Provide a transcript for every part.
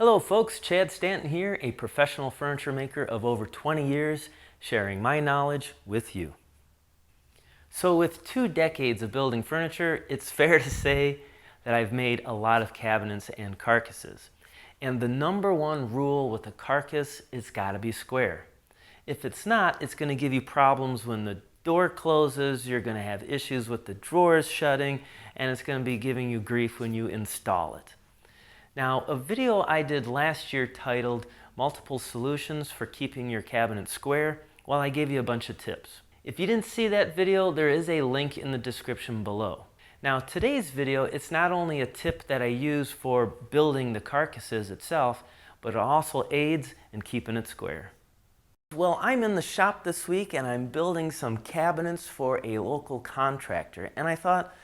Hello folks, Chad Stanton here, a professional furniture maker of over 20 years, sharing my knowledge with you. So with 2 decades of building furniture, it's fair to say that I've made a lot of cabinets and carcasses. And the number one rule with a carcass is gotta be square. If it's not, it's gonna give you problems when the door closes, you're gonna have issues with the drawers shutting, and it's gonna be giving you grief when you install it. Now, a video I did last year titled Multiple Solutions for Keeping Your Cabinet Square, well, I gave you a bunch of tips. If you didn't see that video, there is a link in the description below. Now, today's video, it's not only a tip that I use for building the carcasses itself, but it also aids in keeping it square. Well, I'm in the shop this week and I'm building some cabinets for a local contractor, and I thought,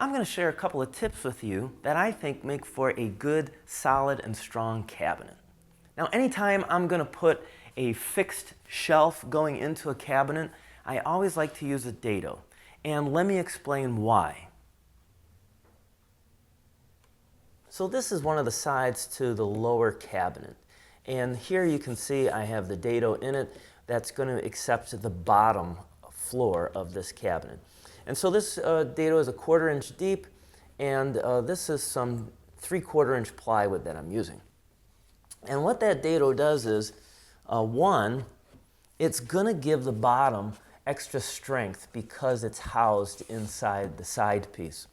I'm going to share a couple of tips with you that I think make for a good, solid, and strong cabinet. Now, anytime I'm going to put a fixed shelf going into a cabinet, I always like to use a dado. And let me explain why. So this is one of the sides to the lower cabinet. And here you can see I have the dado in it that's going to accept the bottom floor of this cabinet. And so this dado is a 1/4 inch deep, and this is some 3/4 inch plywood that I'm using. And what that dado does is, one, it's going to give the bottom extra strength because it's housed inside the side piece.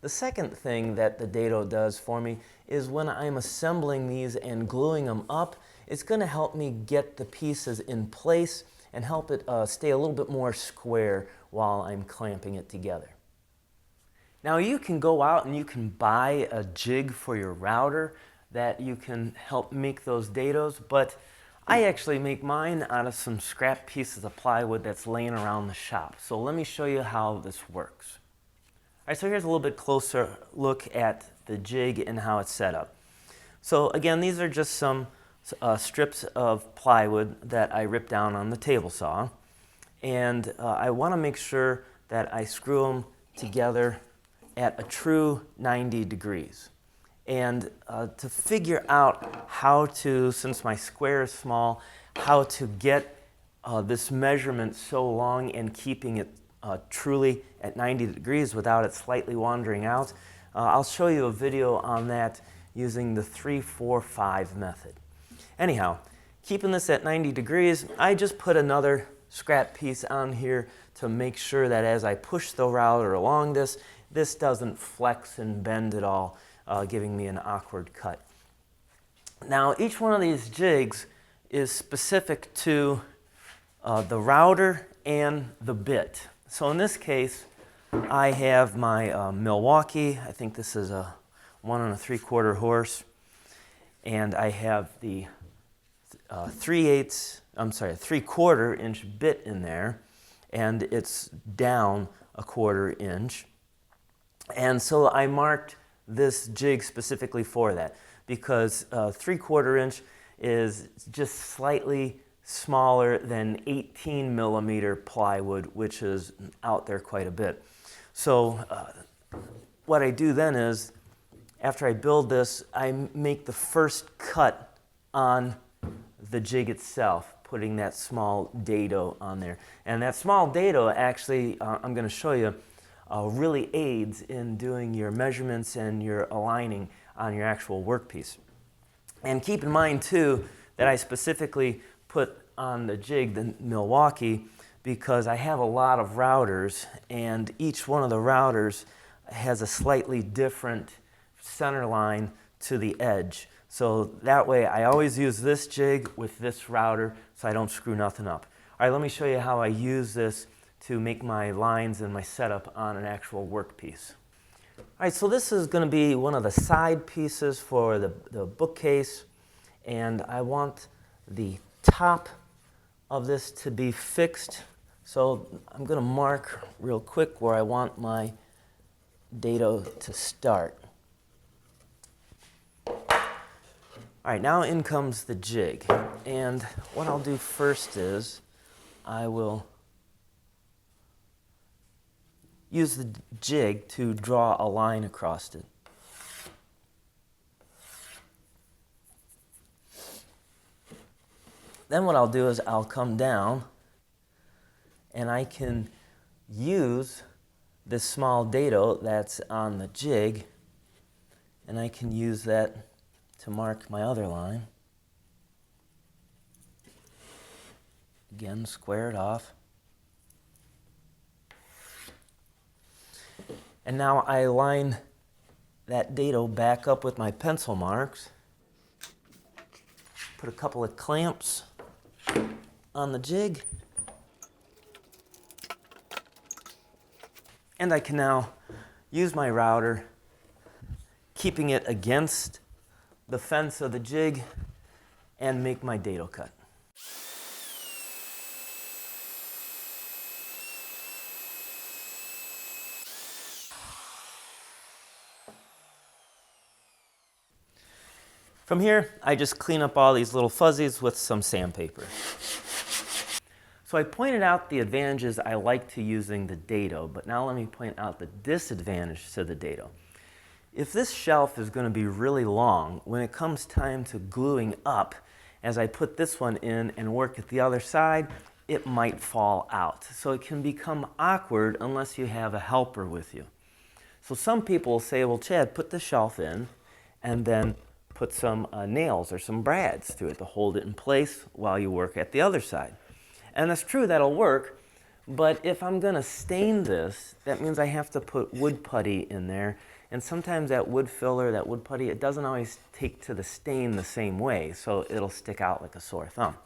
The second thing that the dado does for me is when I'm assembling these and gluing them up, it's going to help me get the pieces in place and help it stay a little bit more square while I'm clamping it together. Now you can go out and you can buy a jig for your router that you can help make those dados, but I actually make mine out of some scrap pieces of plywood that's laying around the shop. So let me show you how this works. All right, so here's a little bit closer look at the jig and how it's set up. So again, these are just some strips of plywood that I ripped down on the table saw, and I want to make sure that I screw them together at a true 90 degrees. And to figure out how to, since my square is small, how to get this measurement so long and keeping it truly at 90 degrees without it slightly wandering out, I'll show you a video on that using the 3-4-5 method. Anyhow, keeping this at 90 degrees, I just put another scrap piece on here to make sure that as I push the router along this doesn't flex and bend at all, giving me an awkward cut. Now, each one of these jigs is specific to the router and the bit. So in this case, I have my Milwaukee. I think this is a 1 3/4 horse, and I have the 3/4 inch bit in there, and it's down a 1/4 inch. And so I marked this jig specifically for that because 3/4 inch is just slightly smaller than 18 millimeter plywood, which is out there quite a bit. So what I do then is, after I build this, I make the first cut on the jig itself, putting that small dado on there. And that small dado actually, I'm going to show you, really aids in doing your measurements and your aligning on your actual workpiece. And keep in mind too that I specifically put on the jig the Milwaukee because I have a lot of routers, and each one of the routers has a slightly different center line to the edge. So that way I always use this jig with this router so I don't screw nothing up. All right, let me show you how I use this to make my lines and my setup on an actual workpiece. All right, so this is going to be one of the side pieces for the bookcase, and I want the top of this to be fixed. So I'm going to mark real quick where I want my dado to start. All right, now in comes the jig, and what I'll do first is I will use the jig to draw a line across it. Then what I'll do is I'll come down and I can use this small dado that's on the jig, and I can use that to mark my other line. Again, square it off. And now I line that dado back up with my pencil marks. Put a couple of clamps on the jig. And I can now use my router, keeping it against the fence of the jig, and make my dado cut. From here, I just clean up all these little fuzzies with some sandpaper. So I pointed out the advantages I like to using the dado, but now let me point out the disadvantage to the dado. If this shelf is going to be really long, when it comes time to gluing up, as I put this one in and work at the other side, it might fall out. So it can become awkward unless you have a helper with you. So some people will say, well, Chad, put the shelf in and then put some nails or some brads to it to hold it in place while you work at the other side. And that's true, that'll work, but if I'm gonna stain this, that means I have to put wood putty in there, and sometimes that wood filler, that wood putty, it doesn't always take to the stain the same way, so it'll stick out like a sore thumb.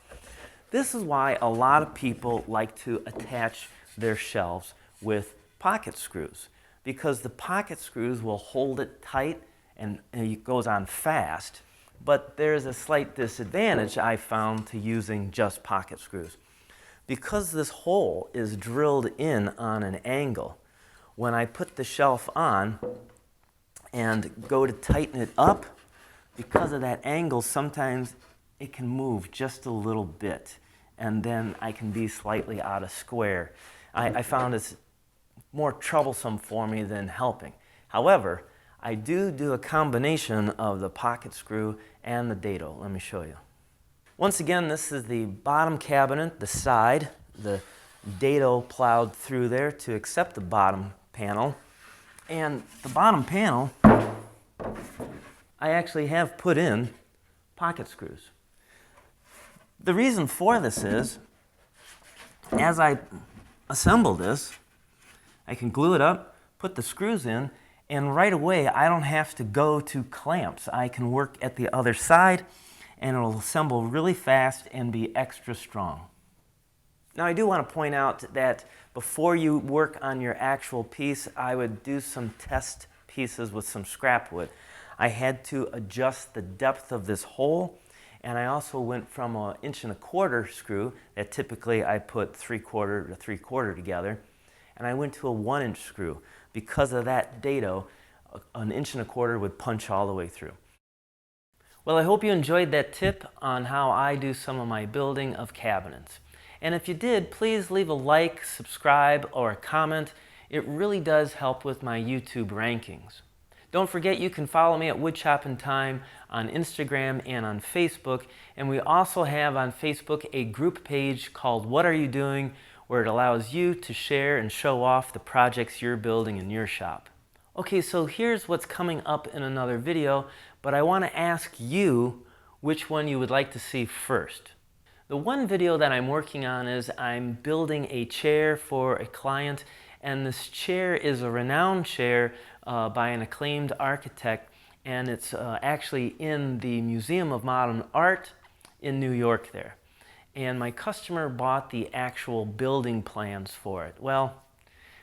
This is why a lot of people like to attach their shelves with pocket screws, because the pocket screws will hold it tight and it goes on fast, but there's a slight disadvantage I found to using just pocket screws. Because this hole is drilled in on an angle, when I put the shelf on and go to tighten it up, because of that angle, sometimes it can move just a little bit, and then I can be slightly out of square. I found it's more troublesome for me than helping. However, I do a combination of the pocket screw and the dado. Let me show you. Once again, this is the bottom cabinet, the side. The dado plowed through there to accept the bottom panel. And the bottom panel, I actually have put in pocket screws. The reason for this is, as I assemble this, I can glue it up, put the screws in, and right away I don't have to go to clamps. I can work at the other side, and it'll assemble really fast and be extra strong. Now I do want to point out that before you work on your actual piece, I would do some test pieces with some scrap wood. I had to adjust the depth of this hole, and I also went from an 1.25" screw that typically I put 3/4 to 3/4 together, and I went to a 1" screw. Because of that dado, an 1.25" would punch all the way through. Well, I hope you enjoyed that tip on how I do some of my building of cabinets. And if you did, please leave a like, subscribe, or a comment. It really does help with my YouTube rankings. Don't forget you can follow me at Woodchopping Time on Instagram and on Facebook. And we also have on Facebook a group page called What Are You Doing?, where it allows you to share and show off the projects you're building in your shop. Okay, so here's what's coming up in another video, but I want to ask you which one you would like to see first. The one video that I'm working on is I'm building a chair for a client, and this chair is a renowned chair by an acclaimed architect, and it's actually in the Museum of Modern Art in New York there. And my customer bought the actual building plans for it. Well,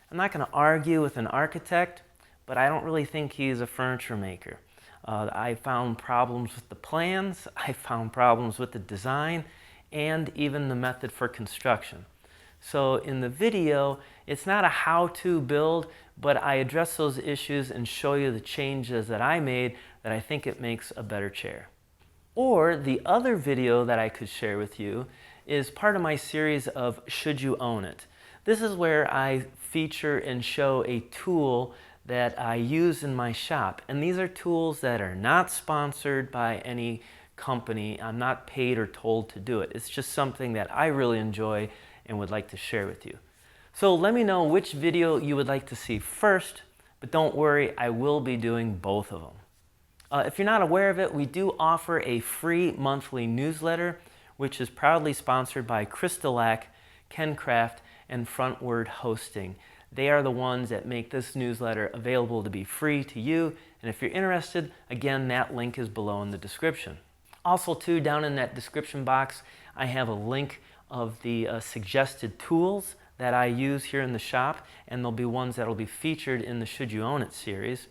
I'm not going to argue with an architect, but I don't really think he's a furniture maker. I found problems with the plans, I found problems with the design, and even the method for construction. So in the video, it's not a how-to build, but I address those issues and show you the changes that I made that I think it makes a better chair. Or the other video that I could share with you is part of my series of Should You Own It? This is where I feature and show a tool that I use in my shop. And these are tools that are not sponsored by any company. I'm not paid or told to do it. It's just something that I really enjoy and would like to share with you. So let me know which video you would like to see first, but don't worry, I will be doing both of them. If you're not aware of it, we do offer a free monthly newsletter, which is proudly sponsored by Crystalac, KenCraft, and Frontword Hosting. They are the ones that make this newsletter available to be free to you. And if you're interested, again, that link is below in the description. Also, too, down in that description box, I have a link of the suggested tools that I use here in the shop, and there'll be ones that will be featured in the Should You Own It series.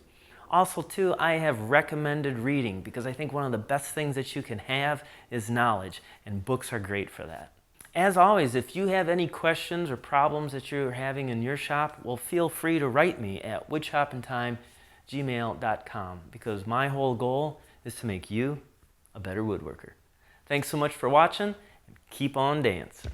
Also, too, I have recommended reading because I think one of the best things that you can have is knowledge, and books are great for that. As always, if you have any questions or problems that you're having in your shop, well, feel free to write me at woodshopandtime@gmail.com because my whole goal is to make you a better woodworker. Thanks so much for watching, and keep on dancing.